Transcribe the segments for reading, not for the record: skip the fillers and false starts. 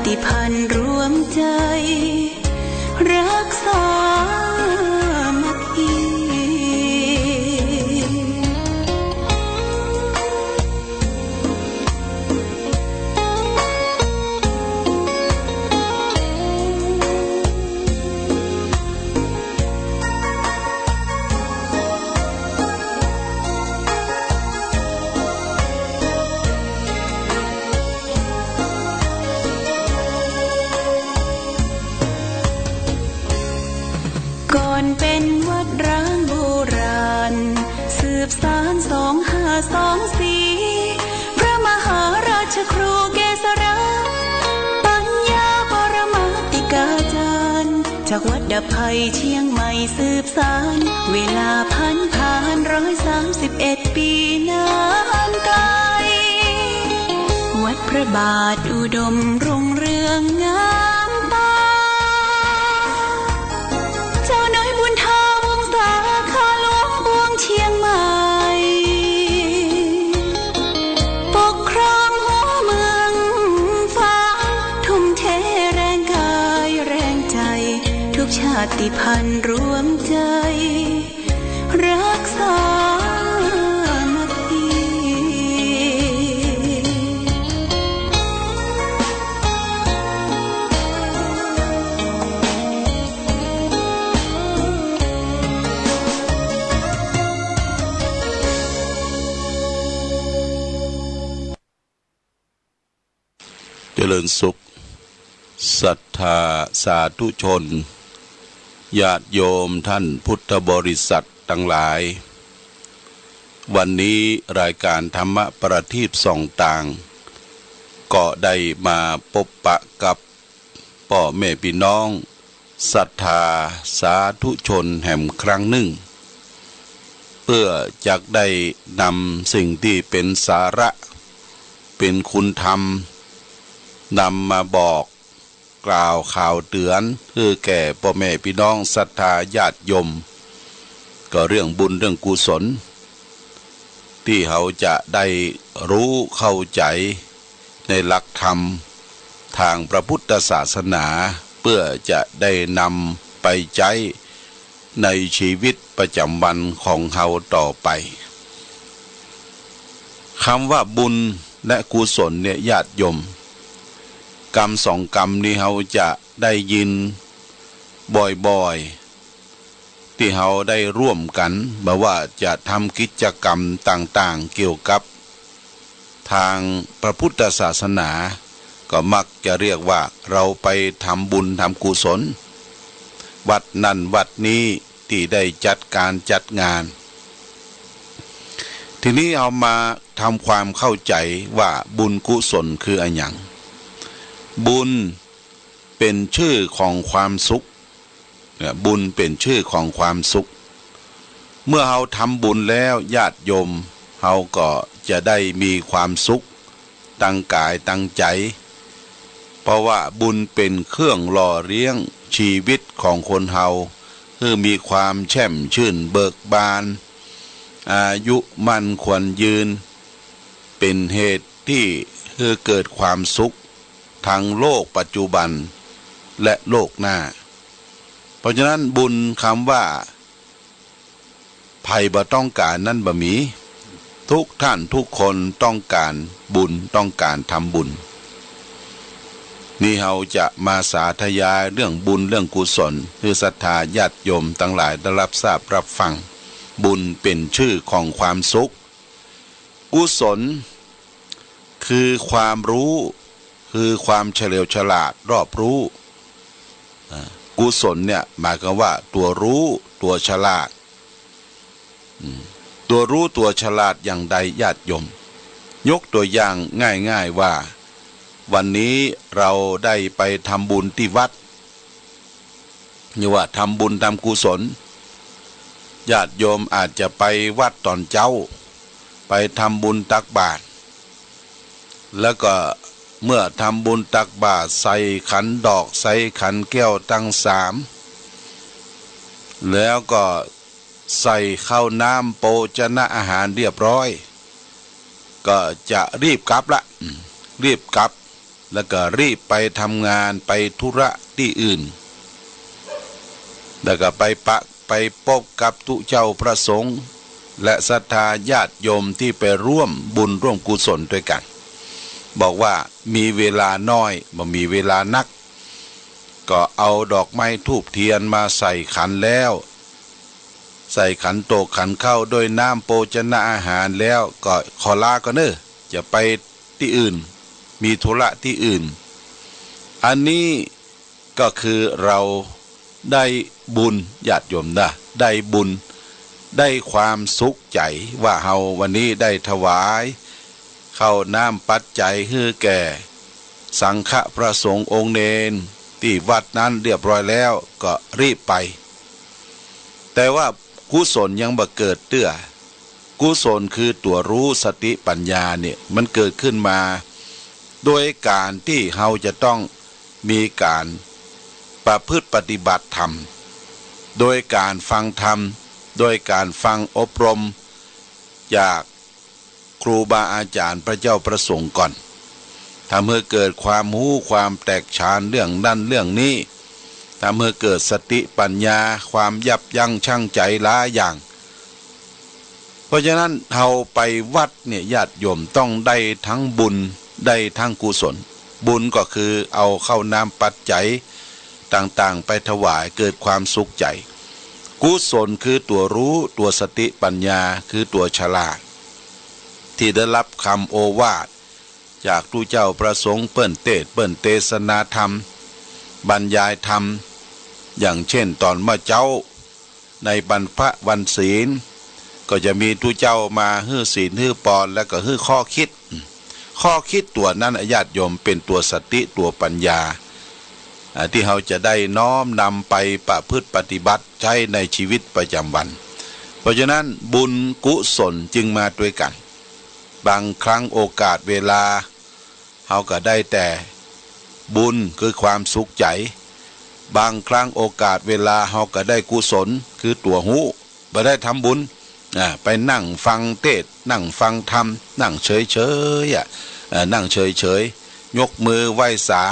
ติพันธุ์รวมใจรักษามัคคีก่อนเป็นวัดร้างโบราณสืบสาน2524พระมหาราชครูเกษราปัญญาปรมาติกาจารย์จากวัดดับภัยเชียงใหม่สืบสานเวลาผ่าน131 ปีนานไกลวัดพระบาทอุดมรุ่งเรืองงามตาเจ้าน้อยบุญทาวงศาข้าหลวงปวงเชียงใหม่ปกครองหัวเมืองฟ้าทุ่มเทแรงกายแรงใจทุกชาติพันธุ์รวมใจรักษามัคคีเจริญสุขศรัทธาสาธุชนญาติโยมท่านพุทธบริษัททั้งหลายวันนี้รายการธรรมประทีปส่องต่างก็ได้มาพบปะกับพ่อแม่พี่น้องศรัทธาสาธุชนแห่งครั้งหนึ่งเพื่อจะได้นำสิ่งที่เป็นสาระเป็นคุณธรรมนำมาบอกกล่าวข่าวเตือนเพื่อแก่พ่อแม่พี่น้องศรัทธาญาติโยมก็เรื่องบุญเรื่องกุศลที่เขาจะได้รู้เข้าใจในหลักธรรมทางพระพุทธศาสนาเพื่อจะได้นำไปใช้ในชีวิตประจำวันของเขาต่อไปคำว่าบุญและกุศลเนี่ยญาติโยมกรรมสองกรรมนี้เขาจะได้ยินบ่อยๆที่เขาได้ร่วมกันแบบว่าจะทำกิจกรรมต่างๆเกี่ยวกับทางพระพุทธศาสนาก็มักจะเรียกว่าเราไปทำบุญทำกุศลวัดนั่นวัดนี้ที่ได้จัดการจัดงานทีนี้เอามาทำความเข้าใจว่าบุญกุศลคืออะไรอย่างบุญเป็นชื่อของความสุขบุญเป็นชื่อของความสุขเมื่อเราทำบุญแล้วญาติโยมเราก็จะได้มีความสุขตั้งกายตั้งใจเพราะว่าบุญเป็นเครื่องหล่อเลี้ยงชีวิตของคนเราเพื่อมีความแช่มชื่นเบิกบานอายุมั่นควรยืนเป็นเหตุที่เกิดความสุขทั้งโลกปัจจุบันและโลกหน้าเพราะฉะนั้นบุญคำว่าภัยบ่ต้องการนั่นบ่มีทุกท่านทุกคนต้องการบุญต้องการทำบุญนี่เราจะมาสาธยายเรื่องบุญเรื่องกุศลคือศรัทธาญาติโยมทั้งหลายได้รับทราบรับฟังบุญเป็นชื่อของความสุขกุศลคือความรู้คือความเฉลียวฉลาดรอบรู้กุศลเนี่ยหมายความว่าตัวรู้ตัวฉลาดตัวรู้ตัวฉลาดอย่างใดญาติโยมยกตัวอย่างง่ายๆว่าวันนี้เราได้ไปทำบุญที่วัดนี่ว่าทำบุญทำกุศลญาติโยมอาจจะไปวัดตอนเช้าไปทำบุญตักบาตรแล้วก็เมื่อทำบุญตักบาตรใส่ขันดอกใส่ขันแก้วตั้ง3แล้วก็ใส่ข้าวน้ำโภชนะอาหารเรียบร้อยก็จะรีบกลับละรีบกลับ แล้วก็รีบไปทำงานไปธุระที่อื่นแล้วก็ไปพบกับทุเจ้าพระสงฆ์และศรัทธาญาติโยมที่ไปร่วมบุญร่วมกุศลด้วยกันบอกว่ามีเวลาน้อยบ่มีเวลานักก็เอาดอกไม้ธูปเทียนมาใส่ขันแล้วใส่ขันโตกขันเข้าโดยน้ำโภชนะอาหารแล้วก็ขอลาก็เนอะจะไปที่อื่นมีธุระที่อื่นอันนี้ก็คือเราได้บุญญาติโยมนะได้บุญได้ความสุขใจว่าเฮาวันนี้ได้ถวายเข้าน้ำปัจจัยให้แก่สังฆพระสงฆ์องค์เนนที่วัดนั้นเรียบร้อยแล้วก็รีบไปแต่ว่ากุศลยังบ่เกิดเตื้อกุศลคือตัวรู้สติปัญญาเนี่ยมันเกิดขึ้นมาโดยการที่เฮาจะต้องมีการประพฤติปฏิบัติธรรมโดยการฟังธรรมโดยการฟังอบรมจากครูบาอาจารย์พระเจ้าประสงค์ก่อนทำให้เกิดความรู้ความแตกฉานเรื่องนั้นเรื่องนี้ทำให้เกิดสติปัญญาความยับยั้งชั่งใจหลายอย่างเพราะฉะนั้นเราไปวัดเนี่ยญาติโยมต้องได้ทั้งบุญได้ทั้งกุศลบุญก็คือเอาเข้าน้ำปัจจัยต่างๆไปถวายเกิดความสุขใจกุศลคือตัวรู้ตัวสติปัญญาคือตัวฉลาดที่ได้รับคำโอวาทจากผู้เจ้าประสงค์เปิ้นเทศนาธรรมบรรยายธรรมอย่างเช่นตอนเมื่อเจ้าในบรรพวันศีลก็จะมีผู้เจ้ามาฮื้อศีลฮื้อปอนแล้วก็ฮื้อข้อคิดตัวนั้นญาติโยมเป็นตัวสติตัวปัญญาที่เราจะได้น้อมนำไปประพฤติปฏิบัติใช้ในชีวิตประจำวันเพราะฉะนั้นบุญกุศลจึงมาด้วยกันบางครั้งโอกาสเวลาเราก็ได้แต่บุญคือความสุขใจบางครั้งโอกาสเวลาเราก็ได้กุศลคือตัวหูบ่ได้ทำบุญไปนั่งฟังเทศนั่งฟังธรรมนั่งเฉยๆนั่งเฉยๆยกมือไหว้สา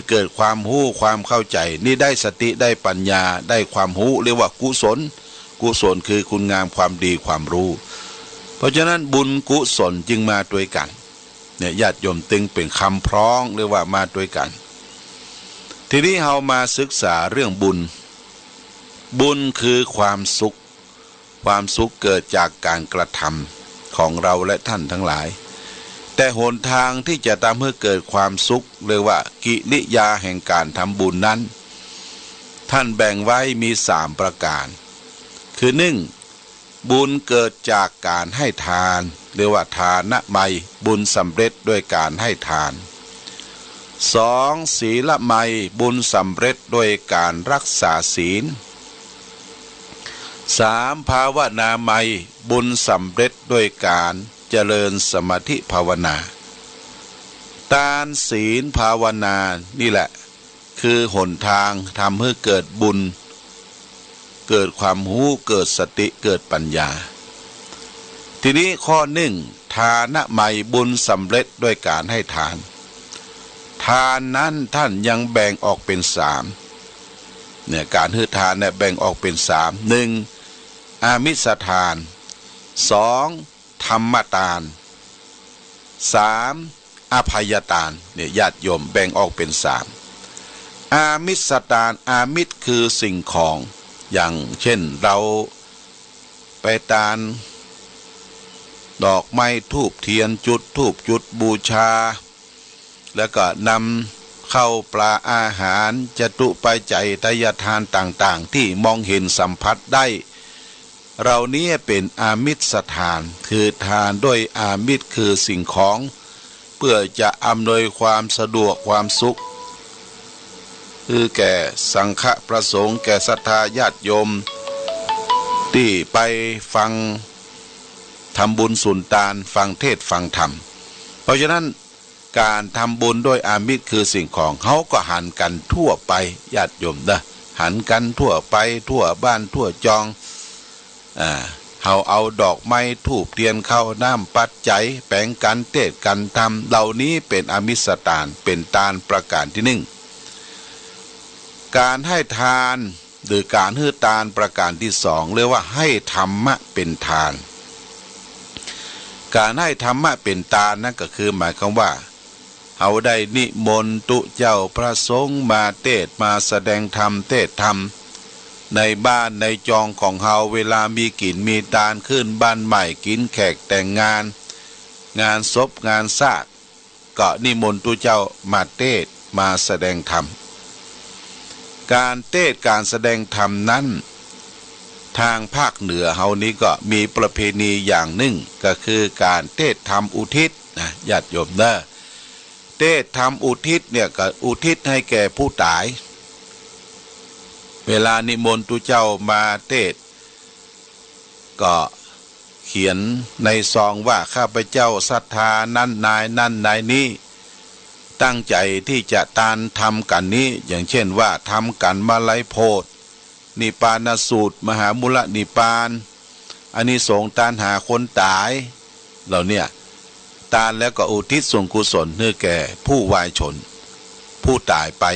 เกิดความรู้ความเข้าใจนี่ได้สติได้ปัญญาได้ความรู้เรียกว่ากุศลคือคุณงามความดีความรู้เพราะฉะนั้นบุญกุศลจึงมาด้วยกันเนี่ยญาติโยมตึงเป็นคำพ้องเรียกว่ามาด้วยกันทีนี้เรามาศึกษาเรื่องบุญคือความสุขเกิดจากการกระทำของเราและท่านทั้งหลายแต่หนทางที่จะทำให้เกิดความสุขเรียกว่ากิริยาแห่งการทำบุญนั้นท่านแบ่งไว้มี3ประการคือ1บุญเกิดจากการให้ทานเรียกว่าทานไมยบุญสำเร็จด้วยการให้ทาน2ศีลไมยบุญสำเร็จด้วยการรักษาศีล3ภาวนาไมยบุญสำเร็จด้วยการเจริญสมาธิภาวนาทานศีลภาวนานี่แหละคือหนทางทำให้เกิดบุญเกิดความรู้เกิดสติเกิดปัญญาทีนี้ข้อ1ทานไมยบุญสำเร็จด้วยการให้ทานทานนั้นท่านยังแบ่งออกเป็น3เนี่ยการให้ทานเนี่ยแบ่งออกเป็น3 1อามิสทาน2ธรรมทาน3อภัยทานเนี่ยญาติโยมแบ่งออกเป็น3อามิสทานอามิสคือสิ่งของอย่างเช่นเราไปทานดอกไม้ธูปเทียนจุดบูชาแล้วก็นำข้าวปลาอาหารจตุปัจจัยทายทานต่างๆที่มองเห็นสัมผัสได้เรานี้เป็นอามิสทานคือทานด้วยอามิสคือสิ่งของเพื่อจะอำนวยความสะดวกความสุขคือแก่สังฆประสงค์แก่ศรัทธาญาติโยมที่ไปฟังทำบุญสุนทานฟังเทศฟังธรรมเพราะฉะนั้นการทำบุญด้วยอามิสคือสิ่งของเขาก็หันกันทั่วไปญาติโยมนะหันกันทั่วไปทั่วบ้านทั่วจอง เฮาเอาดอกไม้ธูปเทียนเข้าน้ำปัจจัยแปลงกันเทศกันธรรมเหล่านี้เป็นอามิสตานเป็นทานประการที่หนึ่งการให้ทานหรือการให้ทานประการที่สองเรียกว่าให้ธรรมะเป็นทานการให้ธรรมะเป็นทานนั่นก็คือหมายความว่าเฮาได้นิมนต์ตุเจ้าพระสงฆ์มาเทศมาแสดงธรรมเทศธรรมในบ้านในจองของเฮาเวลามีกินมีทานขึ้นบ้านใหม่กินแขกแต่งงานงานศพงานซากก็นิมนต์ตุเจ้ามาเทศมาแสดงธรรมการเทศการแสดงธรรมนั้นทางภาคเหนือเฮานี้ก็มีประเพณีอย่างหนึ่งก็คือการเทศธรรมอุทิศนะญาติโยมเด้อเทศธรรมอุทิศเนี่ยก็อุทิศให้แก่ผู้ตายเวลานิมนต์ตุเจ้ามาเทศก็เขียนในซองว่าข้าพเจ้าศรัทธานั้นนายนั้นนายนี้ตั้งใจที่จะทานทำกันนี้อย่างเช่นว่าทำกันมาลัยโพธินิพพานสูตรมหามุลนิพพานอานิสงส์ทานหาคนตายเหล่าเนี่ยทานแล้วก็อุทิศส่วนกุศลให้แก่ผู้วายชนผู้ตายไป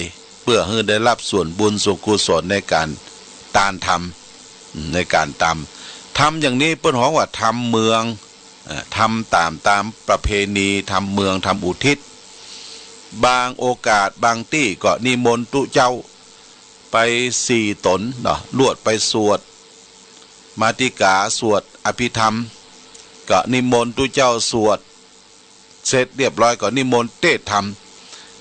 เพื่อให้ได้รับส่วนบุญส่วนกุศลในการทานทำในการทำอย่างนี้เปิ้นฮ้องว่าทำเมืองทำตามประเพณีทำเมืองทำอุทิศบางโอกาสบางที่ก็นิมนต์ตุเจ้าไป4 ตนเนาะลวดไปสวดมาติกาสวดอภิธรรมก็นิมนต์ตุเจ้าสวดเสร็จเรียบร้อยก็นิมนต์เทศธรรม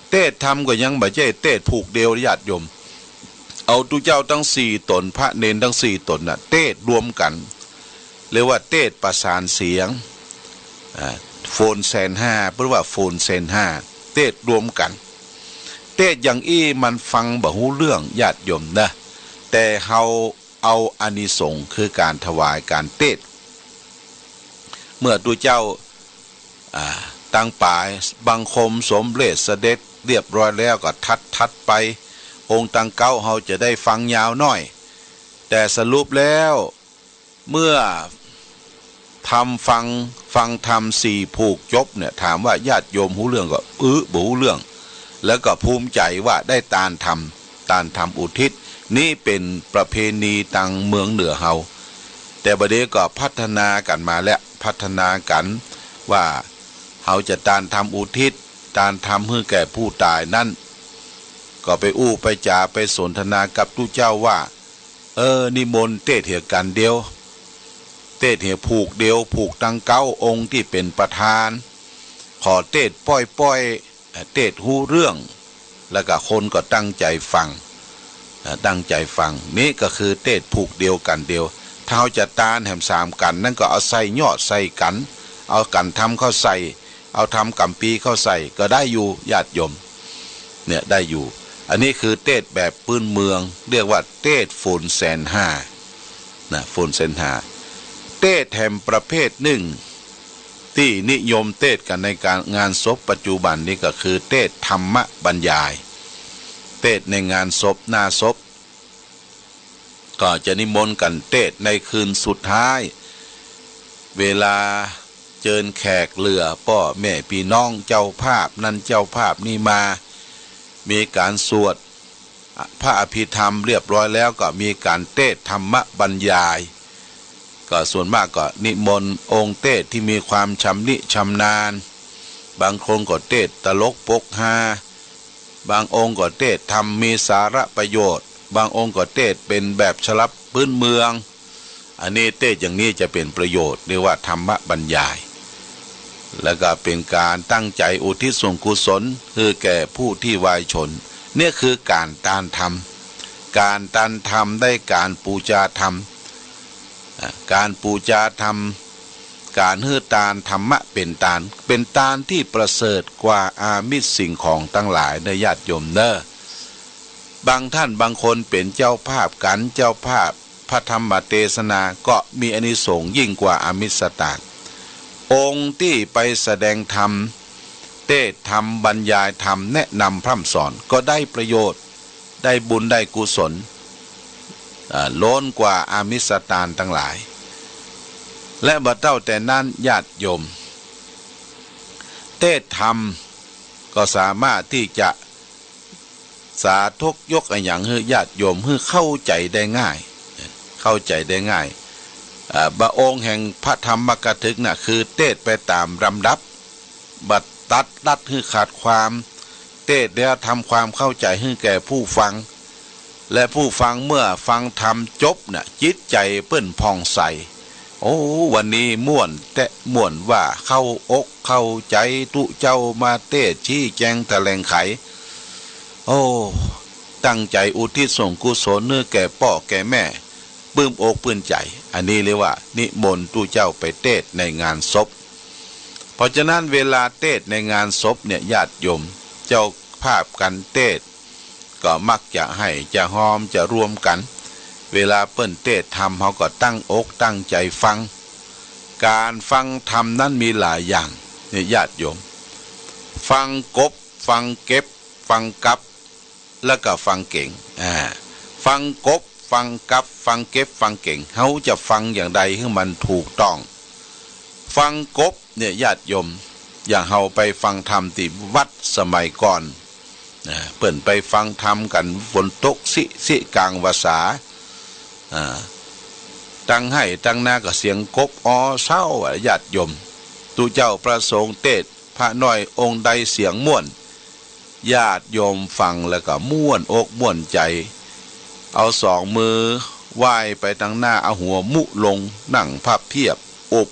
เทศธรรมก็ยังบ่ใช่เทศผูกเดียวญาติโยมเอาตุเจ้าทั้ง4 ตนพระเนนทั้ง4 ตนน่ะเทศรวมกันเรียกว่าเทศประสานเสียงโฟนแสนห้าเรียกว่าโฟนแสนห้าเทศรวมกันเทศอย่างอี้มันฟังบ่ฮู้เรื่องญาติโยมนะแต่เฮาเอาอานิสงส์คือการถวายการเทศเมื่อตุเจ้าตั้งปายบังคมสมเด็จเสด็จเรียบร้อยแล้วก็ทัดไปองค์ตั้งเก้าเฮาจะได้ฟังยาวหน่อยแต่สรุปแล้วเมื่อฟังธรรม4ผูกจบเนี่ยถามว่าญาติโยมหูเรื่องก็บ่หูเรื่องแล้วก็ภูมิใจว่าได้ทานทำอุทิศนี่เป็นประเพณีทางเมืองเหนือเฮาแต่บัดนี้ก็พัฒนากันมาและพัฒนากันว่าเฮาจะทานทำอุทิศทานทำให้แก่ผู้ตายนั่นก็ไปอู้ไปจาไปสนทนากับตุเจ้าว่านิมนต์เทศเหียกันเดียวเทศเหียผูกเดียวผูกตั้ง9 องค์ที่เป็นประธานขอเทศป้อยเทศหูเรื่องแล้วก็คนก็ตั้งใจฟังนี่ก็คือเทศผูกเดียวกันเดียวถ้าเฮาจะตานแหม3 กันนั่นก็เอาใส่ยอดใส่กันเอากันทำเข้าใส่เอาทำกำปีเข้าใส่ก็ได้อยู่ญาติโยมเนี่ยได้อยู่อันนี้คือเทศแบบพื้นเมืองเรียกว่าเทศโฟนแสนห้านะโฟนแสนห้าเทศแห่งประเภทหนึ่งที่นิยมเทศกันในการงานศพปัจจุบันนี้ก็คือเทศธรรมบรรยายเทศในงานศพหน้าศพก็จะนิมนต์กันเทศในคืนสุดท้ายเวลาเจิญแขกเหลือพ่อแม่พี่น้องเจ้าภาพนั่นเจ้าภาพนี่มามีการสวดพระอภิธรรมเรียบร้อยแล้วก็มีการเทศธรรมบรรยายก็ส่วนมากก็นิมนต์องค์เทศที่มีความชำนิชำนาญบางคนก็เทศตลกปกฮาบางองค์ก็เทศธรรมมีสาระประโยชน์บางองค์ก็เทศเป็นแบบฉลับพื้นเมืองอันนี้เทศอย่างนี้จะเป็นประโยชน์เรียกว่าธรรมบรรยายแล้วก็เป็นการตั้งใจอุทิศส่วนกุศลคือแก่ผู้ที่วายชนเนี่ยคือการทานธรรมการทานธรรมได้การปูจาธรรมการปูจาธรรมการฮื้อทานธรรมะเป็นทานที่ประเสริฐกว่าอามิสสิ่งของทั้งหลายในญาติโยมเด้อบางท่านบางคนเป็นเจ้าภาพกันเจ้าภาพพระธรรมเทศนาก็มีอานิสงส์ยิ่งกว่าอามิสตานองค์ที่ไปแสดงธรรมเทศธรรมบรรยายธรรมแนะนำพร่ำสอนก็ได้ประโยชน์ได้บุญได้กุศลล้นกว่าอามิสตานทั้งหลาย และบ่เต้าแต่นั้นญาติโยมเทศธรรมก็สามารถที่จะสาธกยกอย่างให้ญาติโยมให้เข้าใจได้ง่ายเข้าใจได้ง่ายบะองค์แห่งพระธรรมกถึกน่ะคือเทศไปตามลำดับบัดตัดรัดให้ขาดความเทศแล้วทำความเข้าใจให้แก่ผู้ฟังและผู้ฟังเมื่อฟังธรรมจบน่ะจิตใจเปิ้นผ่องใสโอ้วันนี้ม่วนแต่ม่วนว่าเข้าอกเข้าใจตุเจ้ามาเทศชี้แจงแถลงไขโอ้ตั้งใจอุทิศส่งกุศลเนื้อแก่พ่อแก่แม่ปลื้มอกปลื้มใจอันนี้เรียกว่านิมนต์ตุเจ้าไปเทศในงานศพเพราะฉะนั้นเวลาเทศในงานศพเนี่ยญาติโยมเจ้าภาพกันเทศก็มักจะให้จะหอมจะรวมกันเวลาเปิ้นเทศธรรมเขาก็ตั้งอกตั้งใจฟังการฟังธรรมนั้นมีหลายอย่างเนี่ยญาติโยมฟังกบฟังเก็บฟังกับแล้วก็ฟังเก่งฟังกบฟังกับฟังเก็บฟังเก่งเขาจะฟังอย่างใดให้มันถูกต้องฟังกบเนี่ยญาติโยมอย่างเฮาไปฟังธรรมที่วัดสมัยก่อนเปิ่นไปฟังธรรมกันบนโต๊ะสิกลางภาษาตั้งให้ตั้งหน้าก็เสียงกบอ้อเศร้าญาติโยมตุเจ้าประสงค์เทศพระน้อยองค์ใดเสียงม่วนญาติโยมฟังแล้วก็ม่วนอกม่วนใจเอาสองมือไหว้ไปตั้งหน้าเอาหัวมุลงนั่งพับเพียบอก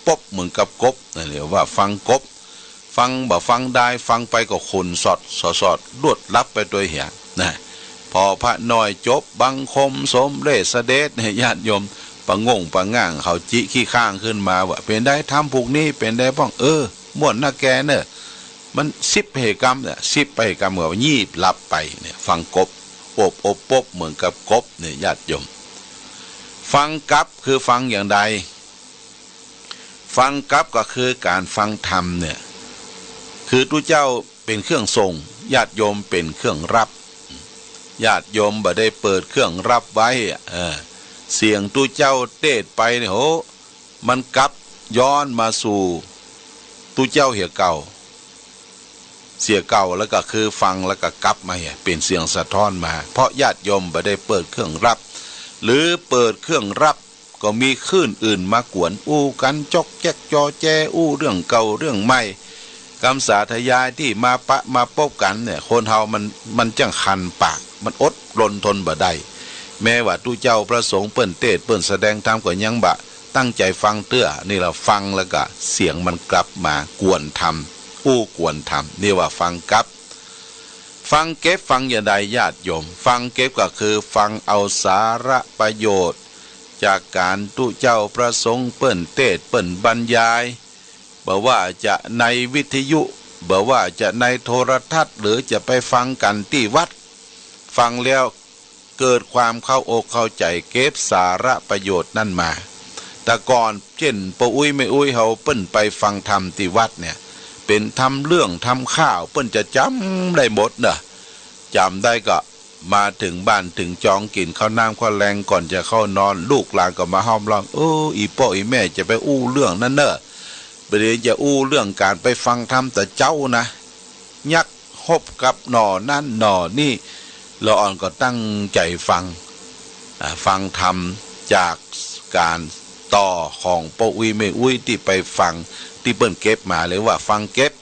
ปบเหมือนกับกบนั่นเรียกว่าฟังกบฟังบ่ฟังได้ฟังไปก็คนสอดรวดลับไปตัวเหี่ยนะพอพระน้อยจบบังคมสมเด็จเสด็จญาติโยมปะงงปะง่างเขาจิขี้ข้างขึ้นมาว่าเป็นได้ทำพวกนี้เป็นได้บ้องม่วนหน้าแกเนอะมัน10 เหตุกรรมเนี่ย10 เหตุกรรมเหมือนยีบลับไปเนี่ยฟังกบอบปบเหมือนกับกบเนี่ยญาติโยมฟังกับคือฟังอย่างใดฟังกับก็คือการฟังธรรมเนี่ยคือตุเจ้าเป็นเครื่องส่งญาติโยมเป็นเครื่องรับญาติโยมบ่ได้เปิดเครื่องรับไว้เสียงตุเจ้าเทศไปเนี่ยโหมันกลับย้อนมาสู่ตุเจ้าเหี่ยเก่าเสียเก่าแล้วก็คือฟังแล้วก็กลับมาเป็นเสียงสะท้อนมาเพราะญาติโยมบ่ได้เปิดเครื่องรับหรือเปิดเครื่องรับก็มีคลื่นอื่นมากวนอู้กันจอกแจ๊กจอแจอู้เรื่องเก่าเรื่องใหม่คำสาธยายที่มาปะมาพบกันเนี่ยคนเฮามันจังคันปากมันอดรนทนบ่ได้แม้ว่าตุเจ้าประสงค์เปิ้นเทศเปิ้นแสดงธรรมก็ยังบะตั้งใจฟังเตื้อนี่เราฟังแล้วก็เสียงมันกลับมากวนธรรมอู้กวนธรรมนี่ว่าฟังกลับฟังเก็บฟังอย่างใดญาติโยมฟังเก็บก็คือฟังเอาสาระประโยชน์จากการตุเจ้าประสงค์เปิ้นเทศเปิ้นบรรยายบอกว่าจะในวิทยุบอกว่าจะในโทรทัศน์หรือจะไปฟังกันที่วัดฟังแล้วเกิดความเข้าอกเข้าใจเก็บสาระประโยชน์นั่นมาแต่ก่อนเช่นปะอุ้ยไม่อุ้ยเฮาเปิ้นไปฟังธรรมที่วัดเนี่ยเป็นทำเรื่องทำข้าวเปิ้นจะจำได้หมดเนอะจำได้ก็มาถึงบ้านถึงจองกินข้าวน้ำข้าวแรงก่อนจะเข้านอนลูกหลานก็มาห้อมร้องอีพ่ออีแม่จะไปอู้เรื่องนั้นเนอะประเดี๋ยวจะอู้เรื่องการไปฟังธรรมแต่เจ้านะยักฮบกับหน่อนั่นหน่อนี่เราอ่อนก็ตั้งใจฟังธรรมจากการต่อของปะอุ้ยไม่อุ้ยที่ไปฟังที่เปิ้นเก็บมาเลยว่าฟังเก็บ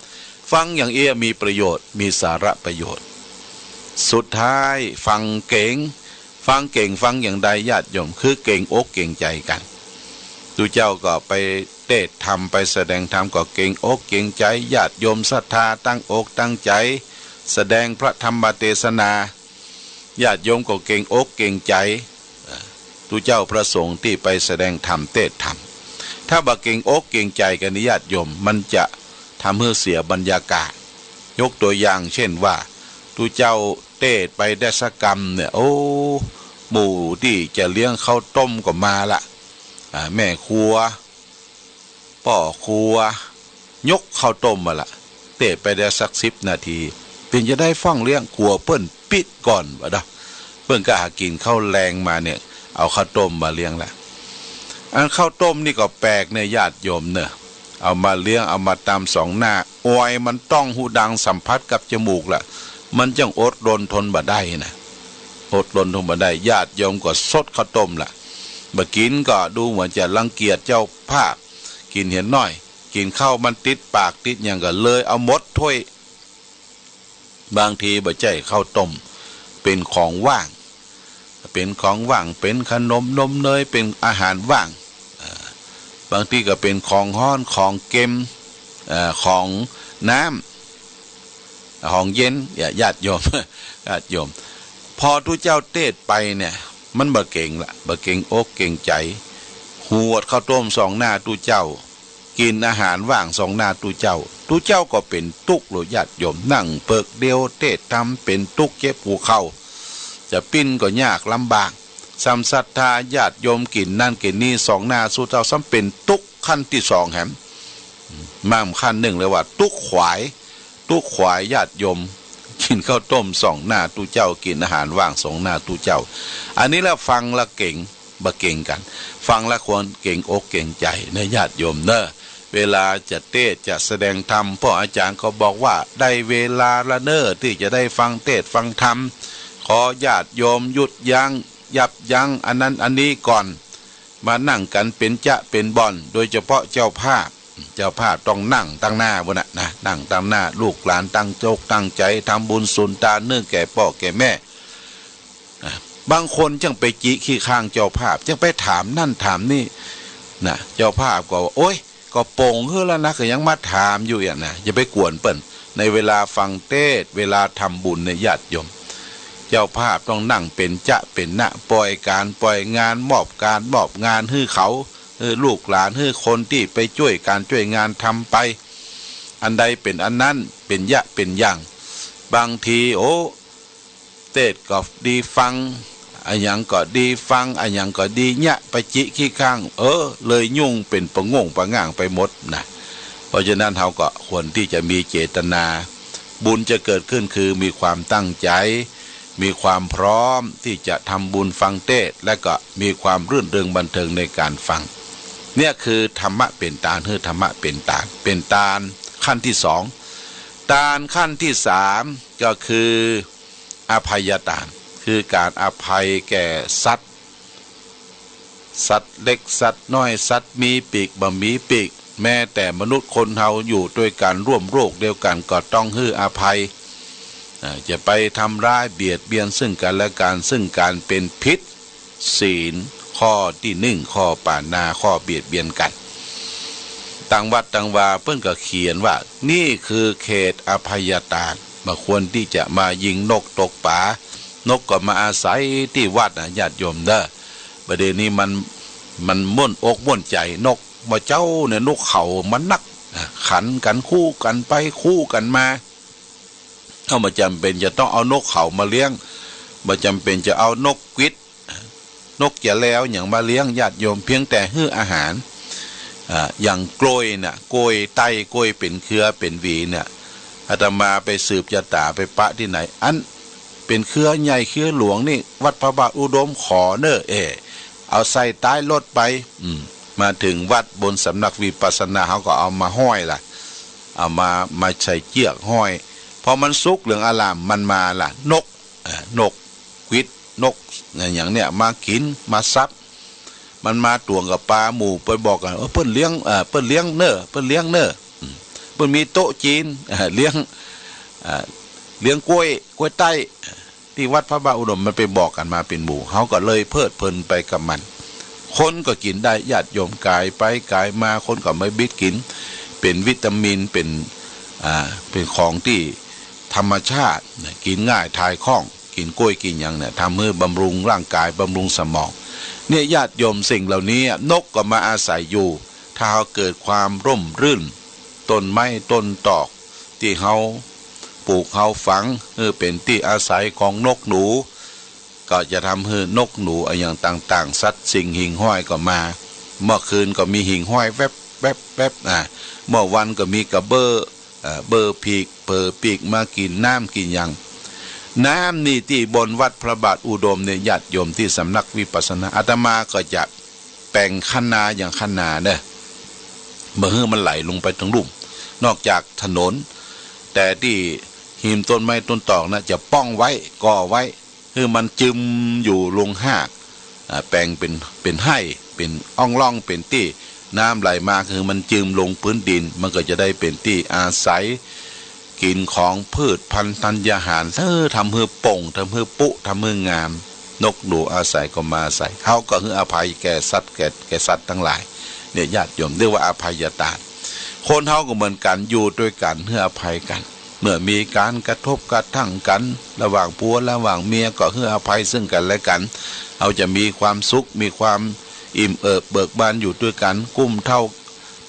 ฟังอย่างมีประโยชน์มีสาระประโยชน์สุดท้ายฟังเก่งฟังอย่างใดญาติโยมคือเก่งอกเก่งใจกันตุเจ้าก็ไปเทศธรรมไปแสดงธรรมก็เก่งอกเก่งใจญาติโยมศรัทธาตั้งอกตั้งใจแสดงพระธรรมเทศนาญาติโยมก็เก่งอกเก่งใจตุเจ้าประสงค์ที่ไปแสดงธรรมเทศธรรมถ้าบ่เก่งอกเก่งใจกันญาติโยมมันจะทำให้เสียบรรยากาศยกตัวอย่างเช่นว่าตุเจ้าเทศไปได้สักกรรมเนี่ยหมู่ที่จะเลี้ยงข้าวต้มก็มาละแม่ครัวพ่อครัวยกข้าวต้มมาละเทศไปได้สัก10 นาทีเป็นจะได้ฟังเลี้ยงครัวเปิ้นปิดก่อนบ่ดอกเปิ้นก็หากินข้าวแรงมาเนี่ยเอาข้าวต้มมาเลี้ยงละ อันข้าวต้มนี่ก็แปลกเนี่ยญาติโยมเนอะเอามาเลี้ยงเอามาตำสองหน้าออยมันต้องหูดังสัมผัสกับจมูกล่ะมันจังอดรนทนบ่ได้นะอดรนทนบ่ได้ญาติโยมก็สดข้าวต้มล่ะบ่กินก็ดูเหมือนจะรังเกียจเจ้าภาพกินเห็นน้อยกินข้าวมันติดปากติดอย่างก็เลยเอาหมดถ้วยบางทีบ่ใจข้าวต้มเป็นของว่างเป็นของว่างเป็นขนมนมเนยเป็นอาหารว่างบางทีก็เป็นของฮ้อนของเค็มของน้ำของเย็นญาติโยมญาติโยมพอทุเจ้าเทศไปเนี่ยมันบ่เก่งละบ่เก่งอกเก่งใจหวดข้าวต้มสองหน้าทุเจ้ากินอาหารว่างสองหน้าทุเจ้าก็เป็นตุกหรือญาติโยมนั่งเปิกเดียวเทศทำเป็นตุกเจ็บหัวเข่าจะปิ้นก็ยากลำบากซ้ำศรัทธาญาติโยมกินนั่นกินนี่สองหน้าสู้เจ้าซ้ำเป็นตุกขั้นที่สองแหมมั่งขั้นหนึ่งเลยว่าตุกขวายญาติโยมกินข้าวต้มสองหน้าตู้เจ้ากินอาหารว่างสองหน้าตู้เจ้าอันนี้แล้วฟังละเก่งบ่เก่งกันฟังละควรเก่งอกเก่งใจในญาติโยมเนอะเวลาจะเทศจะแสดงธรรมพ่ออาจารย์ก็บอกว่าได้เวลาละเนอที่จะได้ฟังเทศฟังธรรมขอญาติโยมหยุดยับยั้งอันนั้นอันนี้ก่อนมานั่งกันเป็นเป็นบ่อนโดยเฉพาะเจ้าภาพต้องนั่งตั้งหน้าบนนะนั่งตั้งหน้าลูกหลานตั้งโจกตั้งใจทำบุญสุนทานเนื่องแก่พ่อแก่แม่บางคนจังไปจิขี้ข้างเจ้าภาพจังไปถามนั่นถามนี่นะเจ้าภาพก็โอ๊ยก็โป่งเฮ้อแล้วนะก็ยังมาถามอยู่อย่างนะอย่าไปกวนเปิ้นในเวลาฟังเทศเวลาทำบุญในญาติโยมเจ้าภาพต้องนั่งเป็นเป็นนะปล่อยงานมอบงานให้เขาลูกหลานให้คนที่ไปช่วยงานทำไปอันใดเป็นอันนั้นเป็นเป็นอย่างบางทีโอ้เทศก็ดีฟังอันยังก็ดีฟังอันยังก็ดีเนี่ยไปจิขี้ข้างเลยยุ่งเป็นประงงประง่างไปหมดนะเพราะฉะนั้นเราก็ควรที่จะมีเจตนาบุญจะเกิดขึ้นคือมีความตั้งใจมีความพร้อมที่จะทำบุญฟังเทศและก็มีความรื่นเริงบันเทิงในการฟังเนี่ยคือธรรมะเป็นตาลธรรมะเป็นตาลขั้นที่สองตาลขั้นที่สามก็คืออภัยตาลคือการอภัยแก่สัตว์เล็กสัตว์น้อยสัตว์มีปีกบ่มีปีกแม้แต่มนุษย์คนเฮาอยู่ด้วยกันร่วมโรคเดียวกันก็ต้องให้อภัยจะไปทำร้ายเบียดเบียนซึ่งกันและกันซึ่งการเป็นพิษศีลข้อที่หนึ่งข้อปานาข้อเบียดเบียนกันต่างวัดต่างวาเพิ่นก็เขียนว่านี่คือเขตอภัยทานมาควรที่จะมายิงนกตกป่านกก็มาอาศัยที่วัดญาติโยมเด้อประเด็นนี้มันม่วนอกม่วนใจนกว่าเจ้าเนี่ยนกเขามันนักขันกันคู่กันไปคู่กันมาเอามาจำเป็นจะต้องเอานกเขามาเลี้ยงมาจำเป็นจะเอานกกวิดนกจะแล้วอย่างมาเลี้ยงญาติโยมเพียงแต่ให้อาหารอย่างกล้วยน่ะกล้วยไต้กล้วยเป็นเครือเป็นหวีเนี่ยอาตมาไปสืบจะตาไปปะที่ไหนอันเป็นเครือใหญ่เครือหลวงนี่วัดพระบาทอุดมขอเนอเอาใส่ใต้รถไปมาถึงวัดบนสำนักวิปัสสนาเขาก็เอามาห้อยล่ะเอามาใส่เชือกห้อยพอมันสุกเหลืองอลามมันมาล่ะนกกวิดนกอย่างเนี้ยมากินมาซับมันมาตวงกับปลาหมูไปบอกกันเพิ่นเลี้ยงเพิ่นเลี้ยงเนอเพิ่นมีโต๊ะจีนเลี้ยงกล้วยไต้ที่วัดพระบาทอุดมมันไปบอกกันมาเป็นหมู่เขาก็เลยเพลิดเพลินไปกับมันคนก็กินได้ญาติโยมกายไปกายมาคนก็ไม่บิดกินเป็นวิตามินเป็นของที่ธรรมชาติกินง่ายทายคล่องกินกล้วยกินอย่างเนี่ยทำให้บำรุงร่างกายบำรุงสมองเนี่ยญาติโยมสิ่งเหล่านี้นกก็มาอาศัยอยู่ถ้าเกิดความร่มรื่นต้นไม้ต้นตอกที่เขาปลูกเขาฝังเป็นที่อาศัยของนกหนูก็จะทำให้นกหนูอย่างต่างๆสัตว์สิ่งหิ่งห้อยก็มาเมื่อคืนก็มีหิ่งห้อยแวบเมื่อวันก็มีกระเบอพีกเปอปีกมากินน้ำกินยังน้ำนี่ที่บนวัดพระบาทอุดมเนี่ยญาติโยมที่สำนักวิปัสสนาอาตมาก็จะ แปลงคันนาอย่างคันนาเนี่ยเมื่อมันไหลลงไปทั้งลุ่มนอกจากถนนแต่ที่หิมต้นไม้ต้นตอกนะจะป้องไว้ก่อไว้คือมันจึมอยู่ลงหากแปลงเป็นให้เป็นอ่องล่องเป็นที่น้ำไหลมาคือมันจึมลงพื้นดินมันก็จะได้เป็นที่อาศัยกินของพืชพันธุ์ธัญญาหารทำเพื่อป่งทำเพื่อปุทำเพื่องามนกหนูอาศัยก็มาอาศัยเขาก็คืออภัยแก่สัตว์แก่สัตว์ทั้งหลายเนี่ยญาติโยมเรียกว่าอภัยทานคนเขาก็เหมือนกันอยู่ด้วยกันเพื่ออภัยกันเมื่อมีการกระทบกระทั่งกันระหว่างผัวระหว่างเมียก็เพื่ออภัยซึ่งกันและกันเขาจะมีความสุขมีความอิ่มเอิบเบิกบานอยู่ด้วยกันกุ้มเท่า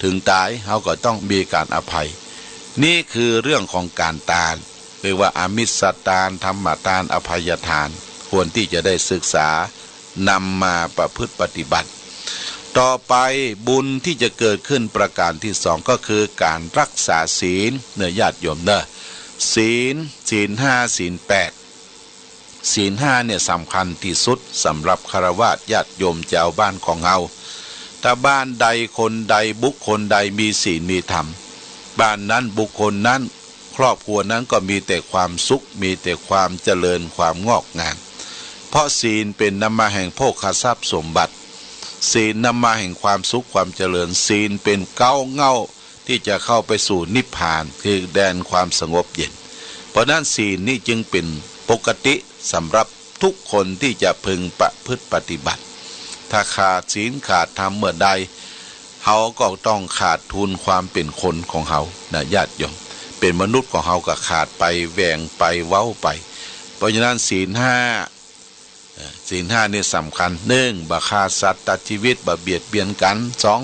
ถึงตายเขาก็ต้องมีการอภัยนี่คือเรื่องของการทานเรียกว่าอามิสทานธรรมทานอภัยทานควรที่จะได้ศึกษานำมาประพฤติปฏิบัติต่อไปบุญที่จะเกิดขึ้นประการที่สองก็คือการรักษาศีลเนื้อญาติโยมเนอะศีลห้าศีลแปดศีลห้าเนี่ยสำคัญที่สุดสำหรับฆราวาสญาติโยมเจ้าบ้านของเราถ้าบ้านใดคนใดบุคคลใดมีศีลมีธรรมบ้านนั้นบุคคลนั้นครอบครัวนั้นก็มีแต่ความสุขมีแต่ความเจริญความงอกงามเพราะศีลเป็นนำมาแห่งโภคทรัพย์สมบัติศีลนำมาแห่งความสุขความเจริญศีลเป็นเก้าเง่าที่จะเข้าไปสู่นิพพานคือแดนความสงบเย็นเพราะนั้นศีลนี่จึงเป็นปกติสำหรับทุกคนที่จะพึงประพฤติปฏิบัติถ้าขาดศีลขาดธรรมเมื่อใดเขาก็ต้องขาดทุนความเป็นคนของเขานะญาติโยมเป็นมนุษย์ของเขาก็ขาดไปแหว่งไปเว้าไปเพราะฉะนั้นศีลห้านี่สำคัญหนึ่งบ่ฆ่าสัตว์ตัดชีวิตบ่เบียดเบียนกันสอง